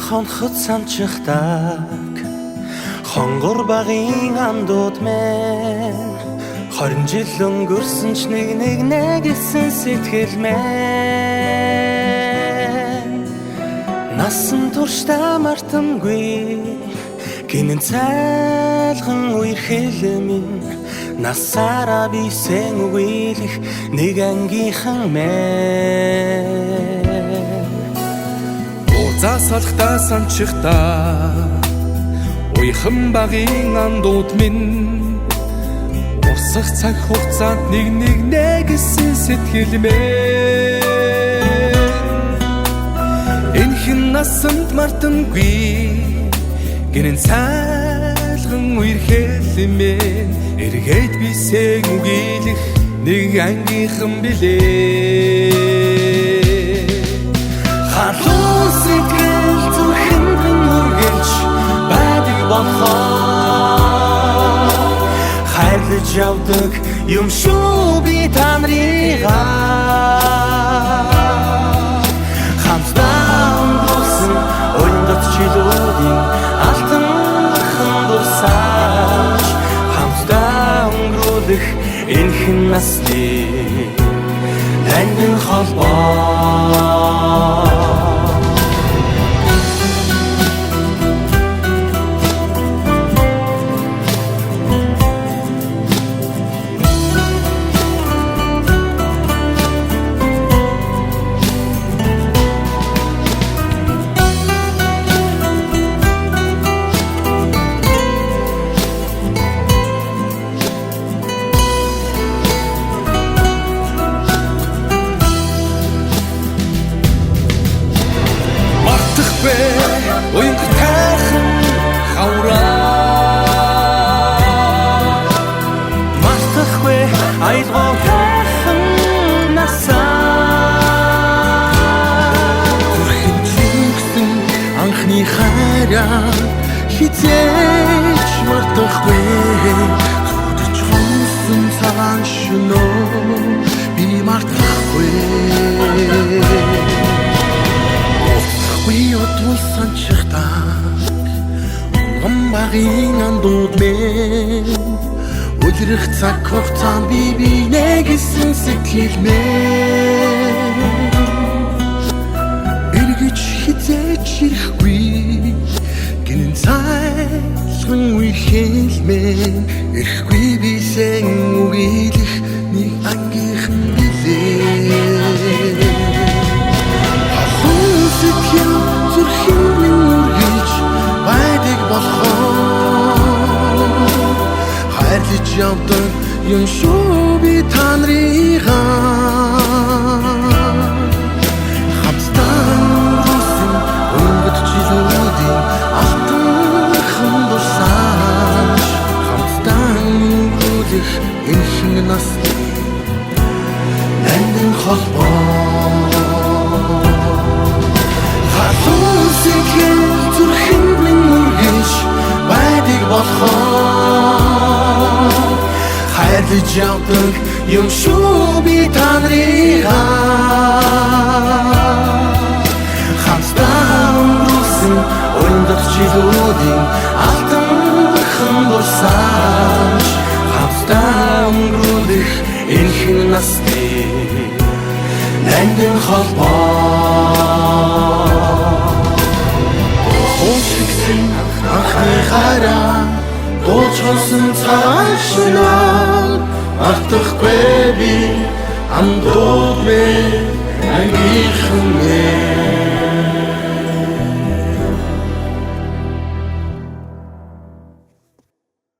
хонхот санчихдаг хонгор багын андууд мэн 20 жил өнгөрсөн ч нэг гэсэн сэтгэл мэн насан туршдаа мартамгүй гинэн цайлган үерхэл минь насаараа бисен үгийлэх нэг ангийнхан мэн засалхтаа санчихтаа уйхан багын андууд минь урсах цаг хугацаанд нэг гэсэн сэтгэл мэн энхэн насанд мартамгүй гинэн цайлган үерхэл минь эргээд бисен үгийлэх нэг ангийнхан билээ халуун сэтгэл зүрхэнд үргэлж байдаг болохоор хайрлаж явдаг юм шүү би та нарыгаа хамтдаа өнгөрсөн өндөд жилүүдийн алтанхан дурсаж хамтдаа өнгөрүүлэх энхэн насны тандин холбоо уянг тайхан хавраа мартахгүй айлгоо тайхан насаа зүрхэнд анхны хайраа хизээч мартахгүй зүдэж хонсон цагаан шөнөө би мартахгүй Уйотвол санчихдаг багын андууд мэн өдрөх цаг хугацаанд би нэгсэн сэтгэл мэн эргэж хизээч ирэхгүй гинэн цайлган үерхэл мэн ирэхгүй бисен үгийлэх нэг ангийнхан билээ зүрхэн минь үргэлж байдаг болохоор хайрлаж явдаг юм шүү би та нарыгаа хамтдаа өнгөрсөн өнгөд жилүүдийн алтанхан дурсаж хамтдаа өнгөрүүлэх энхэн насны тандин холбоо зүрхэнд минь үргэлж байдаг болохоор хайрлаж явдаг юм шүү би та нарыгаа хамтдаа өнгөрсөн өндөд жилүүдийн алтанхан дурсаж хамтдаа өнгөрүүлэх энхэн насны тандин холбоо анхны хайраа дуулчихсан цагаан шөнөө мартахгүй би андууд мэн ангийнхан мэн